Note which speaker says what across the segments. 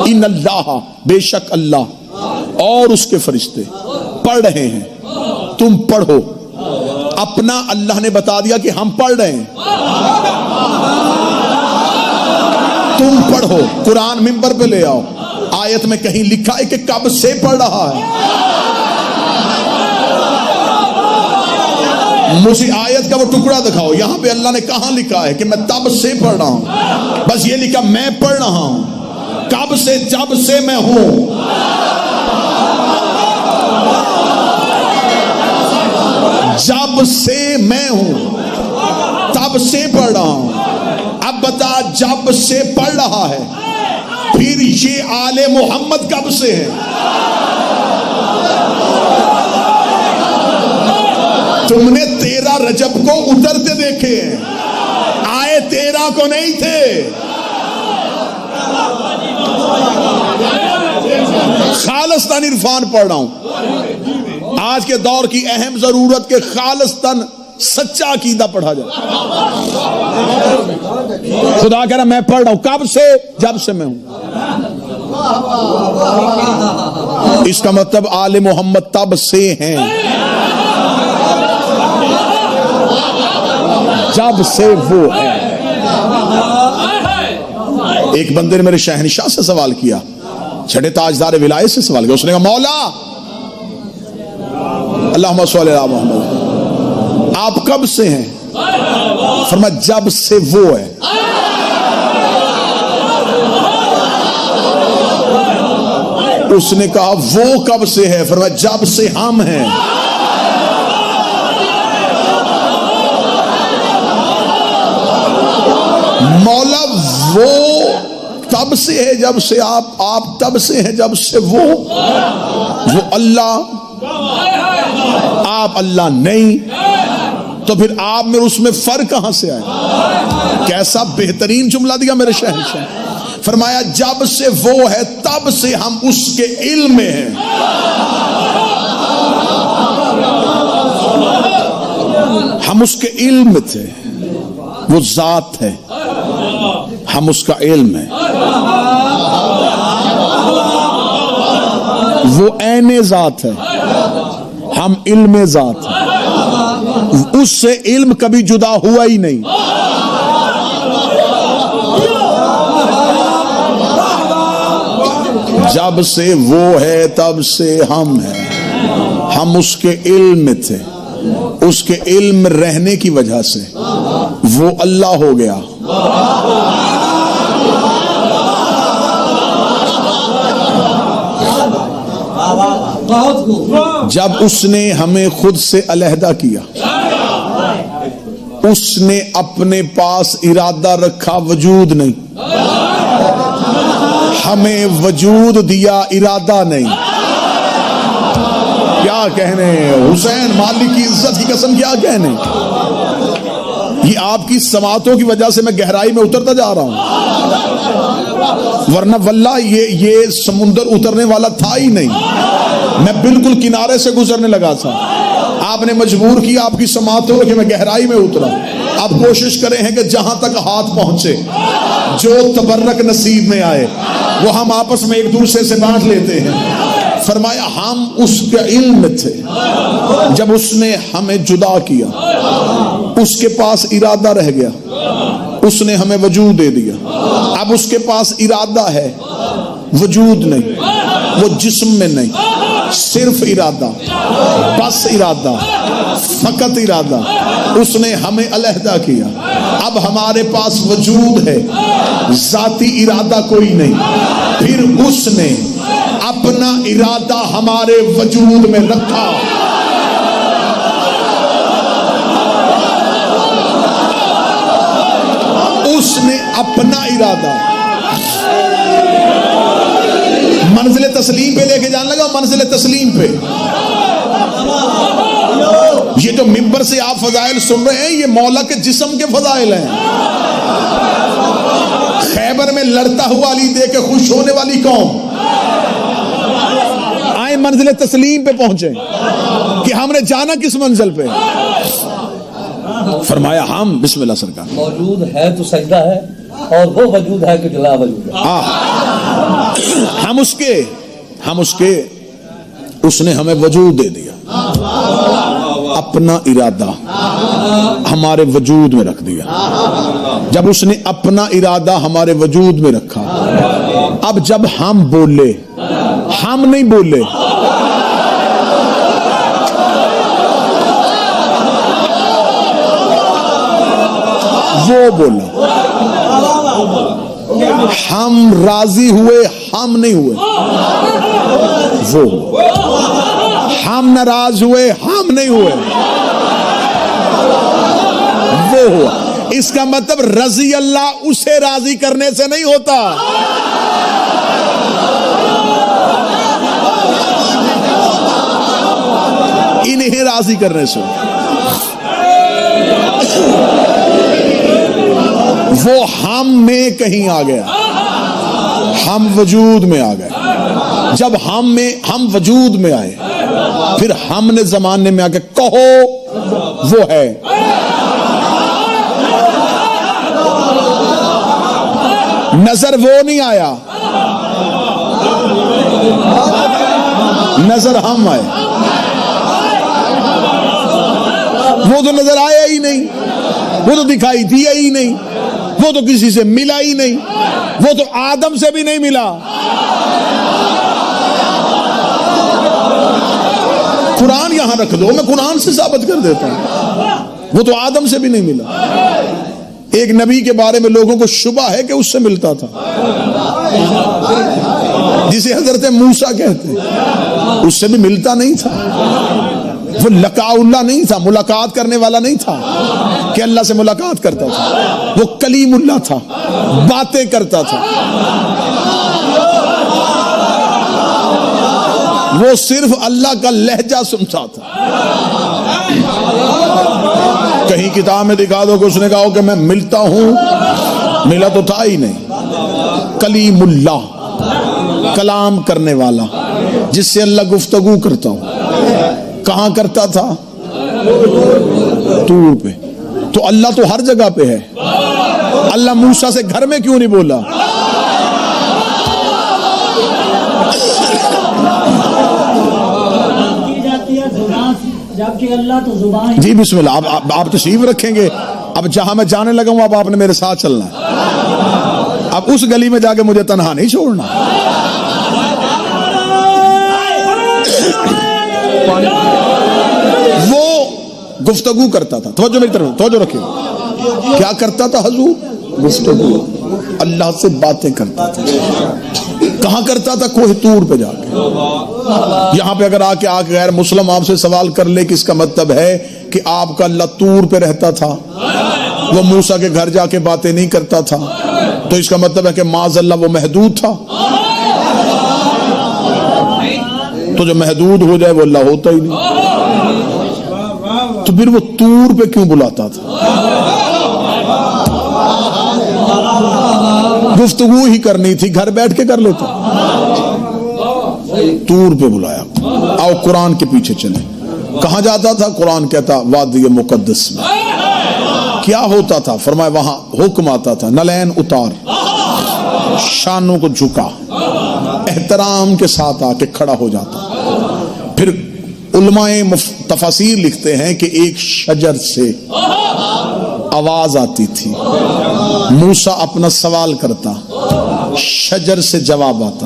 Speaker 1: ان اللہ بے شک اللہ اور اس کے فرشتے پڑھ رہے ہیں، تم پڑھو۔ اپنا اللہ نے بتا دیا کہ ہم پڑھ رہے ہیں، تم پڑھو۔ قرآن منبر پہ لے آؤ، آیت میں کہیں لکھا ہے کہ کب سے پڑھ رہا ہے؟ مجھے آیت کا وہ ٹکڑا دکھاؤ، یہاں پہ اللہ نے کہاں لکھا ہے کہ میں تب سے پڑھ رہا ہوں؟ بس یہ لکھا میں پڑھ رہا ہوں، کب سے؟ جب سے میں ہوں۔ جب سے میں ہوں، تب سے پڑھ رہا ہوں۔ اب بتا، جب سے پڑھ رہا ہے، پھر یہ آل محمد کب سے ہے؟ تم نے 13 رجب کو اترتے دیکھے ہیں، آئے 13 کو نہیں تھے۔ خالصتاً عرفان پڑھ رہا ہوں۔ آج کے دور کی اہم ضرورت کہ خالصتاً سچا عقیدہ پڑھا جائے۔ خدا کہہ رہا میں پڑھ رہا ہوں، کب سے؟ جب سے میں ہوں۔ اس کا مطلب آل محمد تب سے ہیں، جب سے وہ ہے۔ ایک بندے نے میرے شہنشاہ سے سوال کیا، چھٹے تاجدار ولایت سے سوال کیا، اس نے کہا مولا اللہم صلی علی محمد، آپ کب سے ہیں؟ فرمایا جب سے وہ ہے۔ اس نے کہا وہ کب سے ہے؟ فرمایا جب سے ہم ہیں۔ مولا وہ تب سے ہے جب سے آپ تب سے ہیں جب سے وہ اللہ، آپ اللہ نہیں، تو پھر آپ میں اس میں فرق کہاں سے آئے؟ کیسا بہترین جملہ دیا میرے شہنشاہ۔ فرمایا جب سے وہ ہے تب سے ہم اس کے علم میں ہیں۔ ہم اس کے علم میں تھے، وہ ذات ہے، ہم اس کا علم ہے، وہ عین ذات ہے، ہم علم ذات ہے، اس سے علم کبھی جدا ہوا ہی نہیں۔ جب سے وہ ہے تب سے ہم ہیں، ہم اس کے علم میں تھے، اس کے علم میں رہنے کی وجہ سے وہ اللہ ہو گیا۔ جب اس نے ہمیں خود سے علیحدہ کیا، اس نے اپنے پاس ارادہ رکھا، وجود نہیں، ہمیں وجود دیا، ارادہ نہیں۔ کیا کہنے حسین مالک کی عزت کی قسم، کیا کہنے؟ یہ آپ کی سماعتوں کی وجہ سے میں گہرائی میں اترتا جا رہا ہوں، ورنہ واللہ یہ سمندر اترنے والا تھا ہی نہیں، میں بالکل کنارے سے گزرنے لگا تھا۔ آپ نے مجبور کیا آپ کی سماعتوں کہ میں گہرائی میں اترا۔ اب کوشش کریں ہیں کہ جہاں تک ہاتھ پہنچے، جو تبرک نصیب میں آئے وہ ہم آپس میں ایک دوسرے سے بانٹ لیتے ہیں۔ فرمایا ہم اس کے علم میں تھے، جب اس نے ہمیں جدا کیا، اس کے پاس ارادہ رہ گیا، اس نے ہمیں وجود دے دیا۔ اب اس کے پاس ارادہ ہے، وجود نہیں، وہ جسم میں نہیں، صرف ارادہ، بس ارادہ، فقط ارادہ۔ اس نے ہمیں علیحدہ کیا، اب ہمارے پاس وجود ہے، ذاتی ارادہ کوئی نہیں۔ پھر اس نے اپنا ارادہ ہمارے وجود میں رکھا۔ اس نے اپنا ارادہ منزل تسلیم پہ لے کے جانے لگا، منزل تسلیم پہ۔ یہ جو منبر سے آپ فضائل سن رہے ہیں، یہ مولا کے جسم کے فضائل ہیں۔ خیبر میں لڑتا ہوا علی دے کے خوش ہونے والی قوم آئے منزل تسلیم پہ پہنچے کہ ہم نے جانا کس منزل پہ؟ فرمایا ہم بسم اللہ سرکار
Speaker 2: موجود ہے تو سجدہ ہے، اور وہ وجود ہے کہ جلا وجود ہے۔
Speaker 1: ہم اس کے اس نے ہمیں وجود دے دیا، اپنا ارادہ ہمارے وجود میں رکھ دیا۔ جب اس نے اپنا ارادہ ہمارے وجود میں رکھا، اب جب ہم بولے، ہم نہیں بولے، وہ بولا۔ ہم راضی ہوئے، ہم نہیں ہوئے، وہ۔ ہم ناراض ہوئے، ہم نہیں ہوئے، وہ ہوا۔ اس کا مطلب رضی اللہ اسے راضی کرنے سے نہیں ہوتا، انہیں راضی کرنے سے۔ وہ ہم میں کہیں آ گیا، ہم وجود میں آ گئے۔ جب ہم وجود میں آئے، پھر ہم نے زمانے میں آ کے کہو وہ ہے۔ نظر وہ نہیں آیا، نظر ہم آئے۔ وہ تو نظر آیا ہی نہیں، وہ تو دکھائی دیا ہی نہیں، وہ تو کسی سے ملا ہی نہیں، وہ تو آدم سے بھی نہیں ملا۔ قرآن یہاں رکھ دو، میں قرآن سے ثابت کر دیتا ہوں، وہ تو آدم سے بھی نہیں ملا۔ ایک نبی کے بارے میں لوگوں کو شبہ ہے کہ اس سے ملتا تھا، جسے حضرت موسیٰ کہتے ہیں، اس سے بھی ملتا نہیں تھا۔ وہ لقاء اللہ نہیں تھا، ملاقات کرنے والا نہیں تھا کہ اللہ سے ملاقات کرتا تھا۔ وہ کلیم اللہ تھا، باتیں کرتا تھا۔ وہ صرف اللہ کا لہجہ سنتا تھا۔ کہیں کتاب میں دکھا دو کہ اس نے کہا کہ میں ملتا ہوں، ملا تو تھا ہی نہیں۔ کلیم اللہ، کلام کرنے والا، جس سے اللہ گفتگو کرتا ہوں۔ کہاں کرتا تھا؟ طور پہ۔ تو اللہ تو ہر جگہ پہ ہے، اللہ موسیٰ سے گھر میں کیوں نہیں بولا؟ جی بسم اللہ، آپ تشریف رکھیں گے۔ اب جہاں میں جانے لگا ہوں، اب آپ نے میرے ساتھ چلنا ہے۔ اب اس گلی میں جا کے مجھے تنہا نہیں چھوڑنا۔ وہ گفتگو کرتا تھا، توجہ میری طرف، توجہ رکھیں۔ کیا کرتا تھا حضور؟ گفتگو، اللہ سے باتیں کرتا تھا۔ کہاں کرتا تھا؟ کوہ طور پہ جا کے۔ یہاں پہ اگر آ کے غیر مسلم آپ سے سوال کر لے کہ اس کا مطلب ہے کہ آپ کا اللہ طور پہ رہتا تھا، وہ موسیٰ کے گھر جا کے باتیں نہیں کرتا تھا، تو اس کا مطلب ہے کہ معاذ اللہ وہ محدود تھا۔ تو جو محدود ہو جائے وہ اللہ ہوتا ہی نہیں، تو پھر وہ طور پہ کیوں بلاتا تھا؟ گفتگو ہی کرنی تھی، گھر بیٹھ کے کر لیتا، طور پہ بلایا۔ آؤ قرآن کے پیچھے چلیں۔ کہاں جاتا تھا؟ قرآن کہتا وادی مقدس میں۔ کیا ہوتا تھا؟ فرمایا وہاں حکم آتا تھا نلین اتار، شانوں کو جھکا، احترام کے ساتھ آ کے کھڑا ہو جاتا۔ پھر علماء تفاسیر لکھتے ہیں کہ ایک شجر سے آواز آتی تھی، موسیٰ اپنا سوال کرتا، شجر سے جواب آتا۔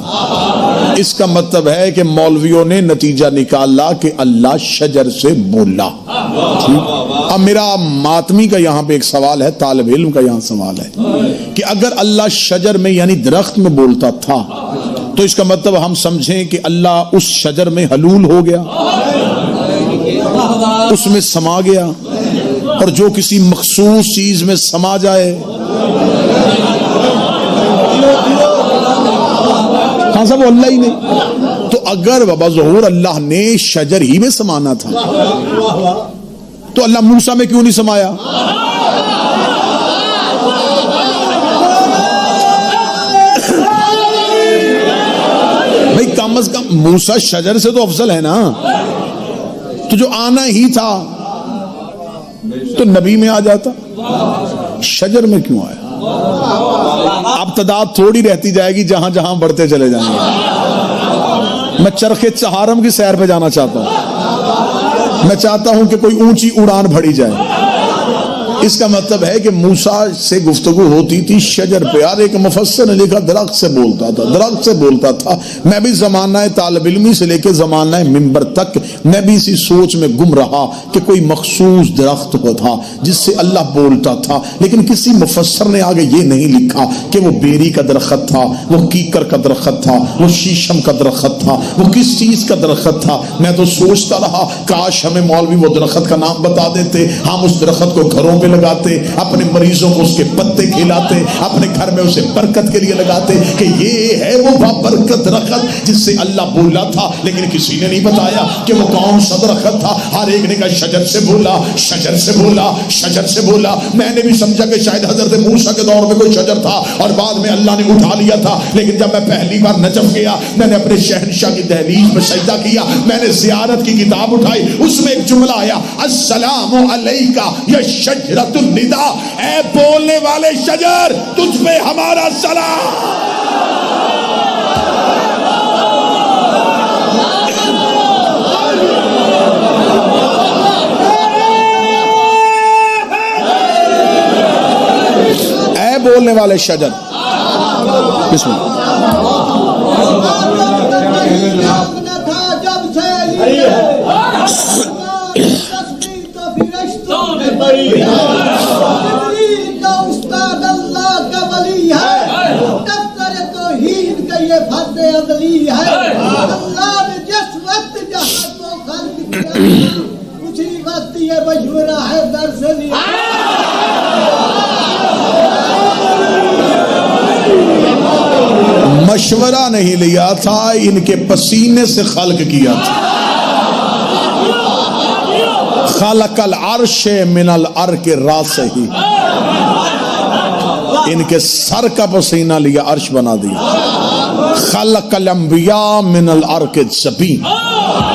Speaker 1: اس کا مطلب ہے کہ مولویوں نے نتیجہ نکالا کہ اللہ شجر سے بولا۔ اب میرا ماتمی کا یہاں پہ ایک سوال ہے، طالب علم کا یہاں سوال ہے کہ اگر اللہ شجر میں یعنی درخت میں بولتا تھا تو اس کا مطلب ہم سمجھیں کہ اللہ اس شجر میں حلول ہو گیا، اس میں سما گیا، اور جو کسی مخصوص چیز میں سما جائے، ہاں سب اللہ ہی نہیں۔ تو اگر بابا ظہور اللہ نے شجر ہی میں سمانا تھا تو اللہ موسیٰ میں کیوں نہیں سمایا؟ بھئی کم از کم موسیٰ شجر سے تو افضل ہے نا، تو جو آنا ہی تھا تو نبی میں آ جاتا، شجر میں کیوں آیا؟ اب تعداد تھوڑی رہتی جائے گی جہاں جہاں بڑھتے چلے جائیں گے. میں چرخ چہارم کی سیر پہ جانا چاہتا ہوں. میں چاہتا ہوں کہ کوئی اونچی اڑان بھری جائے. اس کا مطلب ہے کہ موسیٰ سے گفتگو ہوتی تھی شجر پہ. یار ایک مفسر نے لکھا درخت سے بولتا تھا، درخت سے بولتا تھا. میں بھی زمانہ طالب علمی سے لے کے زمانہ منبر تک میں بھی اسی سوچ میں گم رہا کہ کوئی مخصوص درخت تھا جس سے اللہ بولتا تھا، لیکن کسی مفسر نے آگے یہ نہیں لکھا کہ وہ بیری کا درخت تھا، وہ کیکر کا درخت تھا، وہ شیشم کا درخت تھا، وہ کس چیز کا درخت تھا. میں تو سوچتا رہا کاش ہمیں مولوی وہ درخت کا نام بتا دیتے، ہم اس درخت کو گھروں پہ لگاتے، اپنے مریضوں کو اس کے پتے کھلاتے، اپنے گھر میں اسے برکت کے لیے لگاتے کہ یہ ہے وہ برکت درخت جس سے اللہ بولا تھا. لیکن کسی نے نہیں بتایا کہ وہ کون سا درخت تھا. ہر ایک نے کہا شجر سے بولا، شجر سے بولا، شجر سے بولا. میں نے بھی سمجھا کہ شاید حضرت موسیٰ کے دور میں کوئی شجر تھا اور بعد میں اللہ نے اٹھا لیا تھا. لیکن جب میں پہلی بار نجف گیا، میں نے اپنے شہنشاہ کی دہلیز میں سجدہ کیا، میں نے زیارت کی کتاب اٹھائی، اس میں ایک جملہ آیا السلام علیکہ یا شجرۃ النداء. اے بولنے والے شجر، تجھ پہ ہمارا سلام. اے بولنے والے شجر. بسم اللہ.
Speaker 2: کا استاد اللہ کا ولی ہے، دفتر توحید کا یہ فرد عدلی ہے. اللہ نے جس وقت جہاں کو خلق کیا اسی وقت یہ مشورہ ہے در سے لیا.
Speaker 1: مشورہ نہیں لیا تھا، ان کے پسینے سے خلق کیا تھا. خلق العرش من العرق راسہ، ان کے سر کا پسینہ لیا عرش بنا دیا. خلق الانبیاء من العرق الجبین،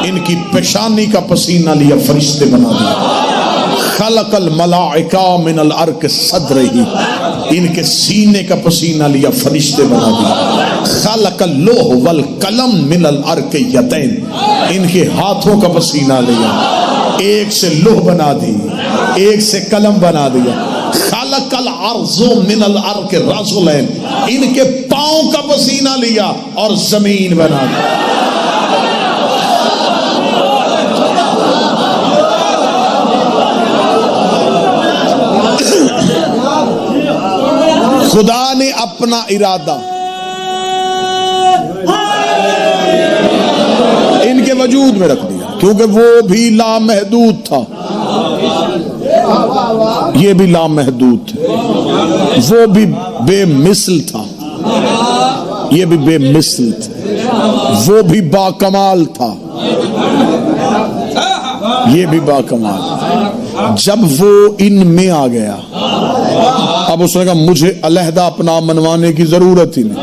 Speaker 1: ان کی پیشانی کا پسینہ لیا فرشتے بنا دیا. خلق الملائکہ من العرق صدرہ، ان کے سینے کا پسینہ لیا فرشتے بنا دیا. خلق اللوح والقلم من العرق یدین، ان کے ہاتھوں کا پسینہ لیا، ایک سے لوح بنا دی، ایک سے قلم بنا دیا. خلق الارض من الارض رجلین، ان کے پاؤں کا پسینہ لیا اور زمین بنا دی. خدا نے اپنا ارادہ ان کے وجود میں رکھ دیا، کیونکہ وہ بھی لامحدود تھا، یہ بھی لامحدود تھا. وہ بھی بے مثل تھا، یہ بھی بے مثل تھا. وہ بھی باکمال تھا، یہ بھی باکمال. جب وہ ان میں آ گیا، اب اس نے کہا مجھے علیحدہ اپنا منوانے کی ضرورت ہی نہیں.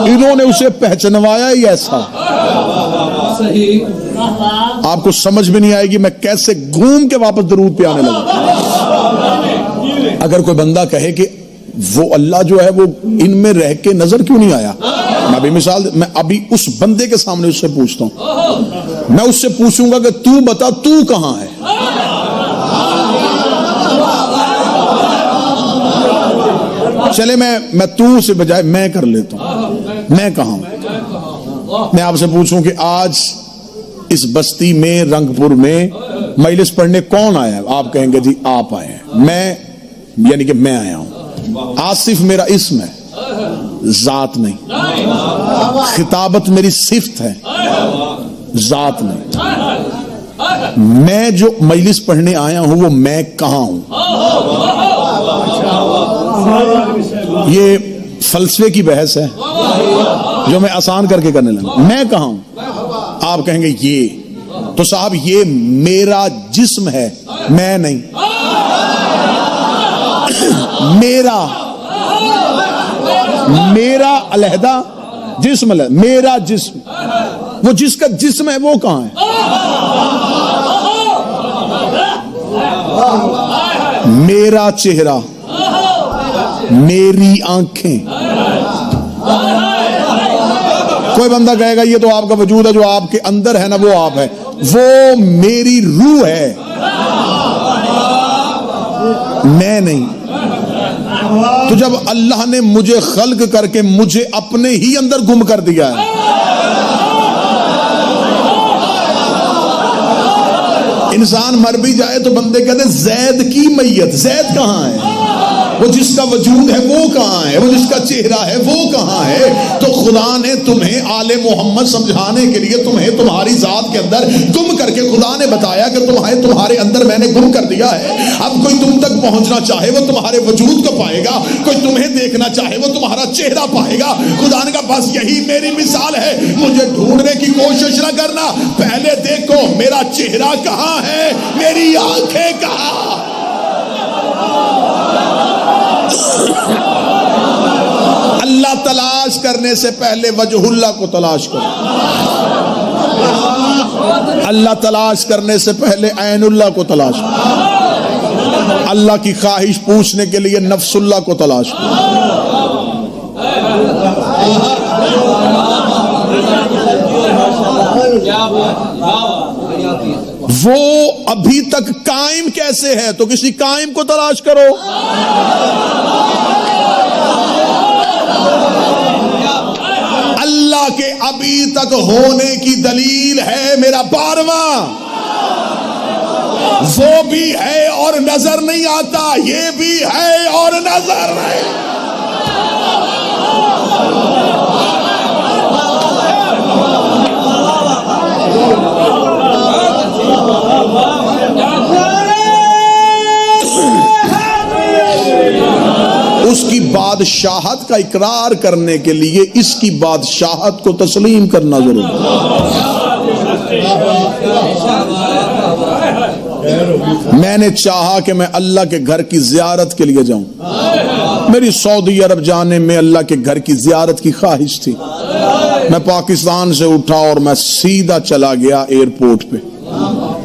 Speaker 1: انہوں نے اسے پہچنوایا ہی ایسا، آپ کو سمجھ میں نہیں آئے گی میں کیسے گھوم کے واپس درود پہ آنے لگا. اگر کوئی بندہ کہے کہ وہ اللہ جو ہے وہ ان میں رہ کے نظر کیوں نہیں آیا، میں ابھی اس بندے کے سامنے اس سے پوچھتا ہوں، میں اس سے پوچھوں گا کہ تو بتا تو کہاں ہے. چلے میں تو سے بجائے میں کر لیتا ہوں، میں کہاں ہوں. میں آپ سے پوچھوں کہ آج اس بستی میں رنگ پور میں مجلس پڑھنے کون آیا ہے، آپ کہیں گے جی آپ آئے ہیں. میں یعنی کہ میں آیا ہوں. آصف میرا اسم ہے، ذات نہیں. خطابت میری صفت ہے، ذات نہیں. میں جو مجلس پڑھنے آیا ہوں وہ میں کہاں ہوں. یہ فلسفے کی بحث ہے جو میں آسان کر کے کرنے لگا. میں کہاں ہوں، آپ کہیں گے یہ تو صاحب یہ میرا جسم ہے، میں نہیں. میرا علیحدہ جسم ہے، میرا جسم. وہ جس کا جسم ہے وہ کہاں ہے؟ میرا چہرہ، میری آنکھیں. کوئی بندہ کہے گا یہ تو آپ کا وجود ہے، جو آپ کے اندر ہے نا وہ آپ ہے. وہ میری روح ہے، میں نہیں. تو جب اللہ نے مجھے خلق کر کے مجھے اپنے ہی اندر گم کر دیا ہے، انسان مر بھی جائے تو بندے کہتے ہیں زید کی میت. زید کہاں ہے؟ وہ جس کا وجود ہے وہ کہاں ہے؟ وہ جس کا چہرہ ہے وہ کہاں ہے؟ تو خدا نے تمہیں آل محمد سمجھانے کے لیے تمہیں تمہاری ذات کے اندر گم کر کے خدا نے بتایا کہ تمہارے اندر میں نے گم کر دیا ہے. اب کوئی تم تک پہنچنا چاہے وہ تمہارے وجود کو پائے گا، کوئی تمہیں دیکھنا چاہے وہ تمہارا چہرہ پائے گا. خدا نے کہا بس یہی میری مثال ہے، مجھے ڈھونڈنے کی کوشش نہ کرنا، پہلے دیکھو میرا چہرہ کہاں ہے، میری آنکھیں کہاں. اللہ تلاش کرنے سے پہلے وجہ اللہ کو تلاش کرو. اللہ تلاش کرنے سے پہلے عین اللہ کو تلاش کرو. اللہ کی خواہش پوچھنے کے لیے نفس اللہ کو تلاش کرو. وہ ابھی تک قائم کیسے ہے تو کسی قائم کو تلاش کرو. اللہ کے ابھی تک ہونے کی دلیل ہے میرا 12واں، وہ بھی ہے اور نظر نہیں آتا، یہ بھی ہے اور نظر نہیں. اس کی بادشاہت کا اقرار کرنے کے لیے اس کی بادشاہت کو تسلیم کرنا ضروری ہے. میں نے چاہا کہ میں اللہ کے گھر کی زیارت کے لیے جاؤں. میری سعودی عرب جانے میں اللہ کے گھر کی زیارت کی خواہش تھی. میں پاکستان سے اٹھا اور میں سیدھا چلا گیا ایئرپورٹ پہ.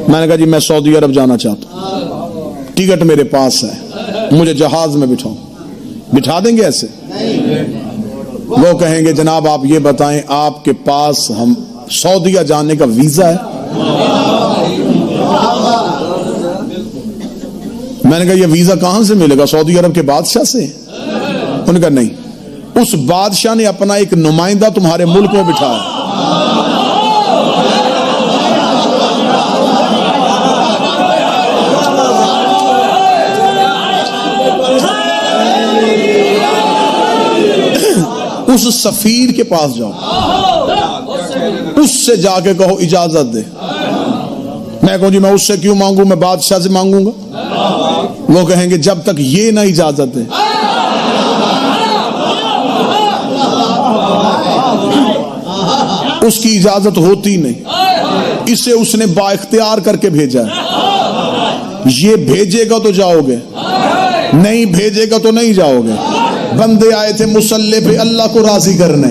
Speaker 1: میں نے کہا جی میں سعودی عرب جانا چاہتا ہوں، ٹکٹ میرے پاس ہے، مجھے جہاز میں بٹھاؤ. بٹھا دیں گے ایسے؟ وہ کہیں گے جناب آپ یہ بتائیں آپ کے پاس ہم سعودیہ جانے کا ویزا ہے؟ میں نے کہا یہ ویزا کہاں سے ملے گا؟ سعودی عرب کے بادشاہ سے؟ انہوں نے کہا نہیں، اس بادشاہ نے اپنا ایک نمائندہ تمہارے ملک میں بٹھایا. اس سفیر کے پاس جاؤ، اس سے جا کے کہو اجازت دے. میں کہوں جی میں اس سے کیوں مانگوں، میں بادشاہ سے مانگوں گا. وہ کہیں گے جب تک یہ نہ اجازت دے. اس کی اجازت ہوتی نہیں، اسے اس نے با اختیار کر کے بھیجا ہے. یہ بھیجے گا تو جاؤ گے، نہیں بھیجے گا تو نہیں جاؤ گے. بندے آئے تھے مسلح پہ اللہ کو راضی کرنے.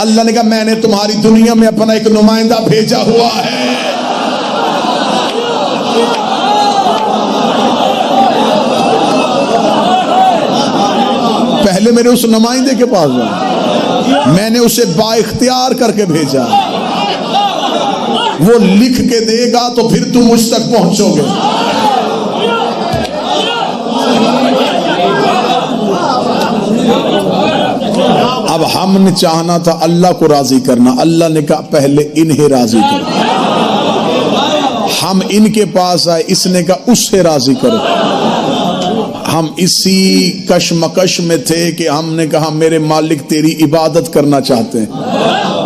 Speaker 1: اللہ نے کہا میں نے تمہاری دنیا میں اپنا ایک نمائندہ بھیجا ہوا ہے. پہلے میرے اس نمائندے کے پاس جاؤ، میں نے اسے با اختیار کر کے بھیجا. وہ لکھ کے دے گا تو پھر تم مجھ تک پہنچو گے. اب ہم نے چاہنا تھا اللہ کو راضی کرنا، اللہ نے کہا پہلے انہیں راضی کرو. ہم ان کے پاس آئے، اس نے کہا اس سے راضی کرو. ہم اسی کشمکش میں تھے کہ ہم نے کہا میرے مالک تیری عبادت کرنا چاہتے ہیں.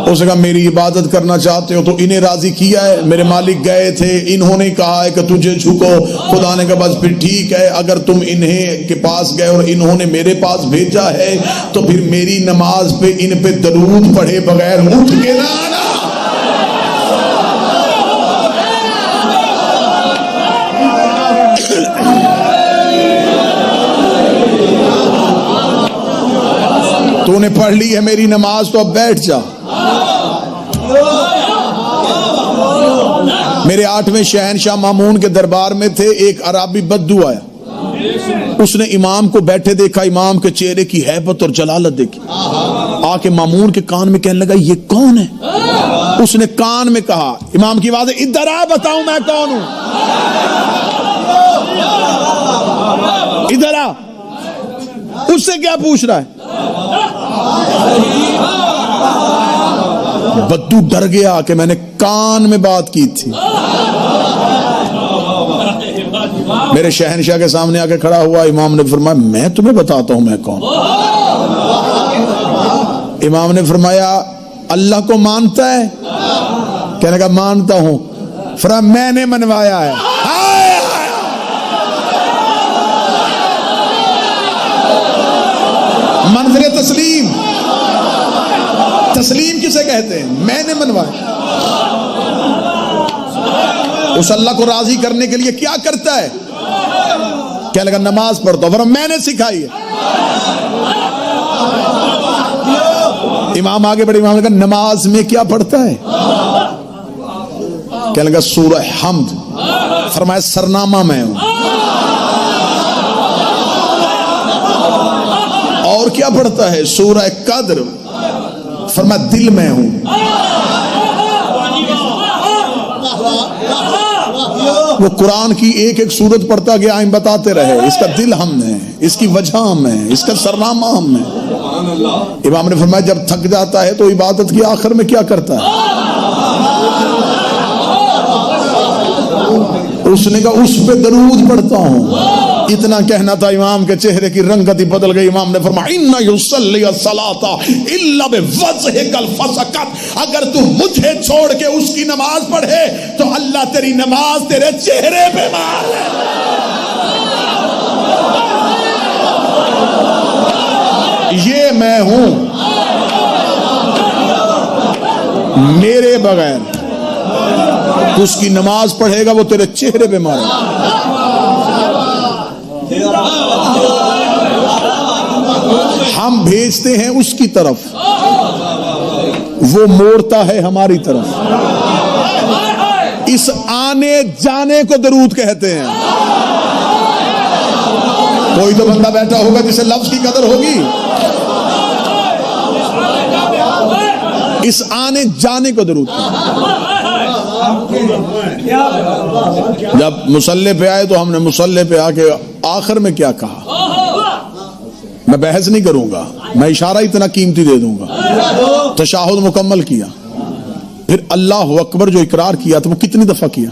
Speaker 1: اس نے کہا میری عبادت کرنا چاہتے ہو تو انہیں راضی کیا ہے. میرے مالک گئے تھے، انہوں نے کہا ہے کہ تجھے جھکو. خدا نے کہا بس پھر ٹھیک ہے، اگر تم انہیں کے پاس گئے اور انہوں نے میرے پاس بھیجا ہے تو پھر میری نماز پہ ان پہ درود پڑھے بغیر اٹھ کے نہ آنا. تو نے پڑھ لی ہے میری نماز تو اب بیٹھ جا. میرے 8ویں شہنشاہ مامون کے دربار میں تھے، ایک عربی بدو آیا. اس نے امام کو بیٹھے دیکھا، امام کے چہرے کی ہیبت اور جلالت دیکھی، آ کے مامون کے کان میں کہنے لگا یہ کون ہے؟ اس نے کان میں کہا، امام کی آواز ہے ادھر آ بتاؤں میں کون ہوں، ادھر آ۔ اس سے کیا پوچھ رہا ہے؟ بدو ڈر گیا کہ میں نے کان میں بات کی تھی۔ میرے شہنشاہ کے سامنے آ کے کھڑا ہوا، امام نے فرمایا میں تمہیں بتاتا ہوں میں کون۔ امام نے فرمایا اللہ کو مانتا ہے؟ کہنے کا مانتا ہوں۔ فرمایا میں نے منوایا ہے۔ منظر تسلیم، تسلیم کسے کہتے ہیں؟ میں نے منوایا۔ اس اللہ کو راضی کرنے کے لیے کیا کرتا ہے؟ کیا لگا نماز پڑھتا ہوں، میں نے سکھائی ہے۔ امام آگے بڑے، امام نے کہا نماز میں کیا پڑھتا ہے؟ کیا لگا سورہ حمد۔ فرمایا سرنامہ میں ہوں۔ اور کیا پڑھتا ہے؟ سورہ قدر۔ فرمایا دل میں ہوں۔ وہ قرآن کی ایک ایک سورت پڑھتا گیا، ہم بتاتے رہے اس کا دل ہم ہے، اس کی وجہ ہم ہے، اس کا سرنامہ ہم ہے۔ امام نے فرمایا جب تھک جاتا ہے تو عبادت کی آخر میں کیا کرتا ہے؟ اس نے کہا اس پہ درود پڑھتا ہوں۔ اتنا کہنا تھا، امام کے چہرے کی رنگت ہی بدل گئی۔ امام نے فرمایا ان یصلی الصلاۃ الا بوجهک الفسقط، اگر تو مجھے چھوڑ کے اس کی نماز پڑھے تو اللہ تیری نماز تیرے چہرے پہ مار ہے۔ یہ میں ہوں، میرے بغیر اس کی نماز پڑھے گا وہ تیرے چہرے پہ مارے گا۔ ہم بھیجتے ہیں اس کی طرف، وہ موڑتا ہے ہماری طرف۔ اس آنے جانے کو درود کہتے ہیں۔ کوئی تو بندہ بیٹھا ہوگا جسے لفظ کی قدر ہوگی۔ اس آنے جانے کو درود کہتے ہیں۔ جب مصلی پہ آئے تو ہم نے مصلی پہ آ کے آخر میں کیا کہا؟ میں بحث نہیں کروں گا، میں اشارہ اتنا قیمتی دے دوں گا۔ تشہد مکمل کیا، پھر اللہ اکبر جو اقرار کیا تھا وہ کتنی دفعہ کیا؟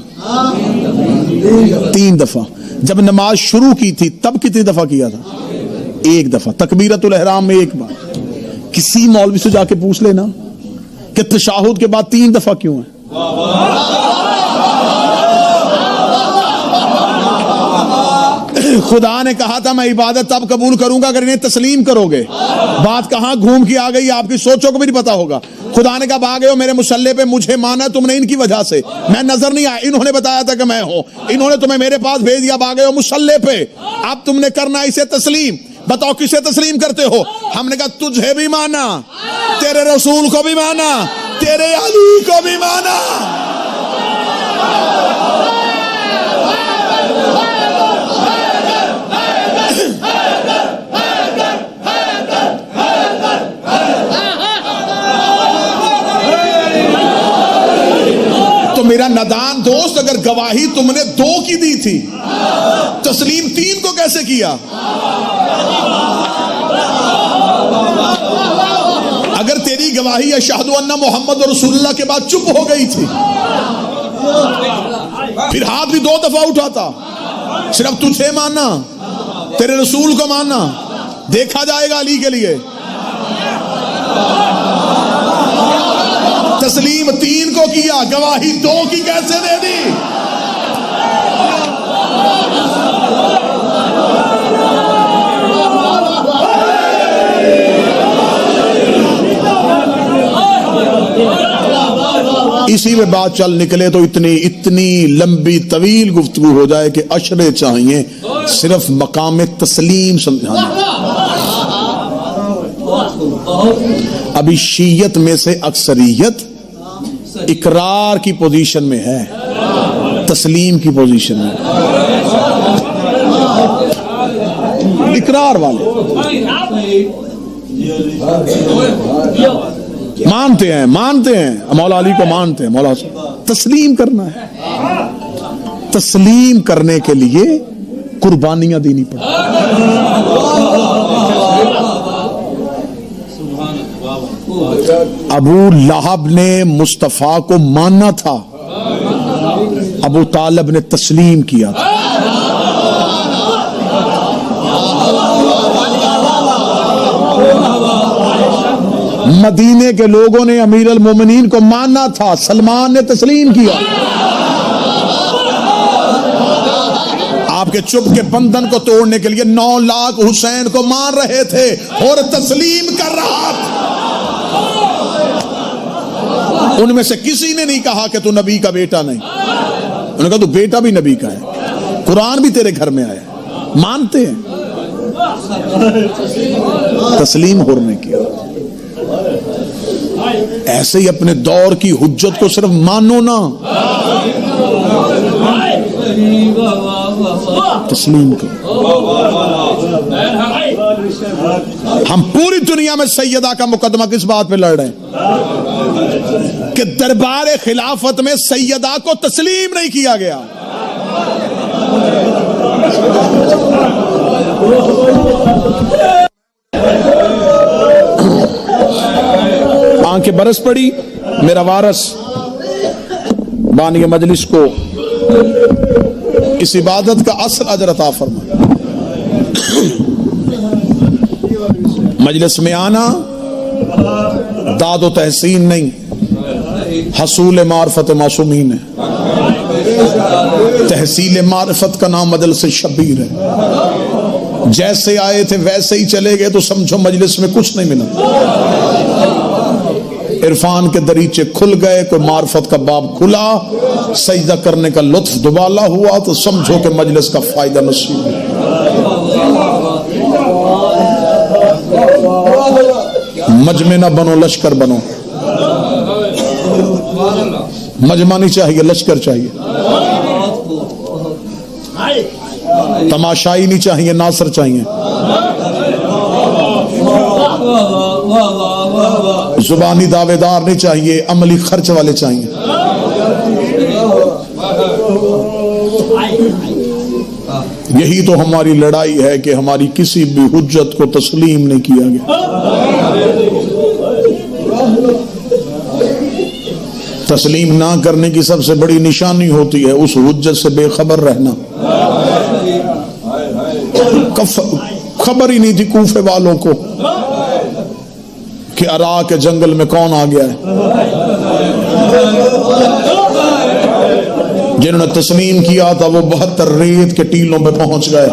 Speaker 1: 3 دفعہ۔ جب نماز شروع کی تھی تب کتنی دفعہ کیا تھا؟ 1 دفعہ۔ تکبیرۃ الاحرام میں 1 بار۔ کسی مولوی سے جا کے پوچھ لینا کہ تشہد کے بعد 3 دفعہ کیوں ہے؟ خدا نے کہا تھا میں عبادت تب قبول کروں گا اگر انہیں تسلیم کرو گے۔ بات کہاں گھوم کے آ گئی، آپ کی سوچوں کو بھی نہیں پتا ہوگا۔ خدا نے کہا بھاگے ہو میرے مصلی پہ، مجھے مانا تم نے ان کی وجہ سے، میں نظر نہیں آیا، انہوں نے بتایا تھا کہ میں ہوں، انہوں نے تمہیں میرے پاس بھیج دیا، بھاگے ہو مصلی پہ، اب تم نے کرنا اسے تسلیم۔ بتاؤ کسے تسلیم کرتے ہو؟ ہم نے کہا تجھے بھی مانا، تیرے رسول کو بھی مانا، تیرے علی کو بھی مانا۔ تو میرا نادان دوست، اگر گواہی تم نے 2 کی دی تھی، تسلیم 3 کو کیسے کیا؟ اگر تیری گواہی اشہد ان محمد رسول اللہ کے بعد چپ ہو گئی تھی، پھر ہاتھ بھی 2 دفعہ اٹھاتا، صرف تجھے ماننا، تیرے رسول کو ماننا، دیکھا جائے گا علی کے لیے۔ تسلیم 3 کو کیا، گواہی 2 کی کیسے دے دی؟ اسی میں بات چل نکلے تو اتنی لمبی طویل گفتگو ہو جائے کہ اشرے چاہیے صرف مقام تسلیم سمجھانے۔ ابھی شیعت میں سے اکثریت اقرار کی پوزیشن میں ہے، تسلیم کی پوزیشن میں۔ اقرار والے مانتے ہیں مولا علی کو مانتے ہیں، مولا حسن تسلیم کرنا ہے، تسلیم کرنے کے لیے قربانیاں دینی پڑتی۔ ابو لہب نے مصطفیٰ کو ماننا تھا، ابو طالب نے تسلیم کیا تھا۔ مدینے کے لوگوں نے امیر المومنین کو ماننا تھا، سلمان نے تسلیم کیا۔ آپ کے چپ کے بندھن کو توڑنے کے لیے 9 لاکھ حسین کو مان رہے تھے اور تسلیم کر رہا تھا۔ ان میں سے کسی نے نہیں کہا کہ تو نبی کا بیٹا نہیں، انہوں نے کہا تو بیٹا بھی نبی کا ہے، قرآن بھی تیرے گھر میں آیا، مانتے ہیں، تسلیم ہونے کیا۔ ایسے ہی اپنے دور کی حجت کو صرف مانو نا، تسلیم کرو۔ ہم پوری دنیا میں سیدہ کا مقدمہ کس بات پہ لڑ رہے ہیں کہ دربار خلافت میں سیدہ کو تسلیم نہیں کیا گیا۔ آنکھیں برس پڑی، میرا وارث بانی مجلس کو اس عبادت کا اصل اجر عطا فرما۔ مجلس میں آنا داد و تحسین نہیں، حصول معرفت معصومین ہے، تحصیل معرفت کا نام مجلس شبیر ہے۔ جیسے آئے تھے ویسے ہی چلے گئے تو سمجھو مجلس میں کچھ نہیں ملا۔ عرفان کے دریچے کھل گئے، کوئی معرفت کا باب کھلا، سجدہ کرنے کا لطف دوبالا ہوا تو سمجھو کہ مجلس کا فائدہ نصیب ہے۔ مجمع نہ بنو، لشکر بنو۔ مجمع نہیں چاہیے، لشکر چاہیے۔ تماشائی نہیں چاہیے، ناصر چاہیے۔ زبانی دعوے دار نہیں چاہیے، عملی خرچ والے چاہیے۔ یہی تو ہماری لڑائی ہے کہ ہماری کسی بھی حجت کو تسلیم نہیں کیا گیا۔ تسلیم نہ کرنے کی سب سے بڑی نشانی ہوتی ہے اس حجت سے بے خبر رہنا۔ خبر ہی نہیں تھی کوفے والوں کو کہ ارا کے جنگل میں کون آ گیا ہے۔ جنہوں نے تسلیم کیا تھا وہ 72 ریت کے ٹیلوں پہ پہنچ گئے۔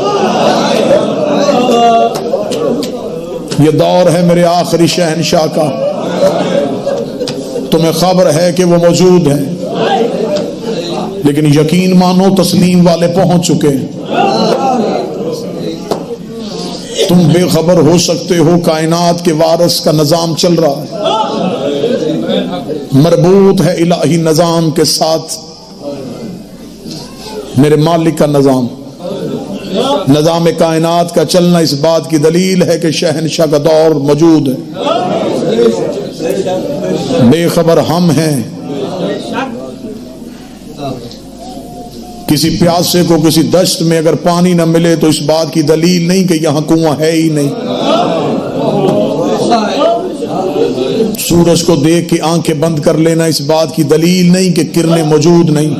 Speaker 1: یہ دور ہے میرے آخری شہنشاہ کا، تمہیں خبر ہے کہ وہ موجود ہیں، لیکن یقین مانو تسلیم والے پہنچ چکے ہیں۔ تم بے خبر ہو سکتے ہو، کائنات کے وارث کا نظام چل رہا ہے، مربوط ہے الہی نظام کے ساتھ، میرے مالک کا نظام۔ نظام کائنات کا چلنا اس بات کی دلیل ہے کہ شہنشاہ کا دور موجود ہے۔ بے خبر ہم ہیں۔ کسی پیاسے کو کسی دشت میں اگر پانی نہ ملے تو اس بات کی دلیل نہیں کہ یہاں کنواں ہے ہی نہیں۔ سورج کو دیکھ کے آنکھیں بند کر لینا اس بات کی دلیل نہیں کہ کرنیں موجود نہیں۔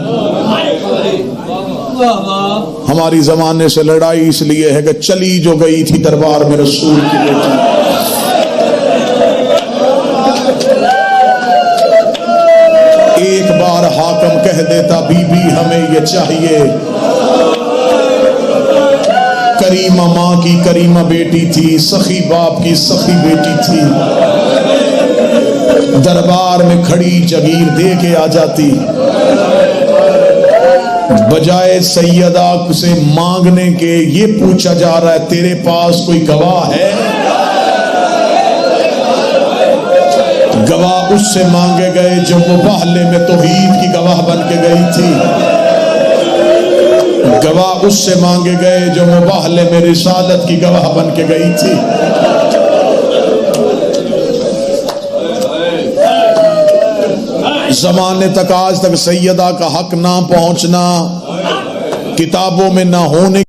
Speaker 1: ہماری زمانے سے لڑائی اس لیے ہے کہ چلی جو گئی تھی دربار میں رسول کی بیٹی۔ ایک بار حاکم کہہ دیتا بی بی ہمیں یہ چاہیے، کریمہ ماں کی کریمہ بیٹی تھی، سخی باپ کی سخی بیٹی تھی، دربار میں کھڑی جگیر دے کے آ جاتی، بجائے سیدہ سے مانگنے کے یہ پوچھا جا رہا ہے تیرے پاس کوئی گواہ ہے؟ گواہ اس سے مانگے گئے جو مباہلے میں توحید کی گواہ بن کے گئی تھی۔ گواہ اس سے مانگے گئے جو مباہلے میں رسالت کی گواہ بن کے گئی تھی. زمانے تک آج تک سیدہ کا حق نہ پہنچنا، کتابوں میں نہ ہونے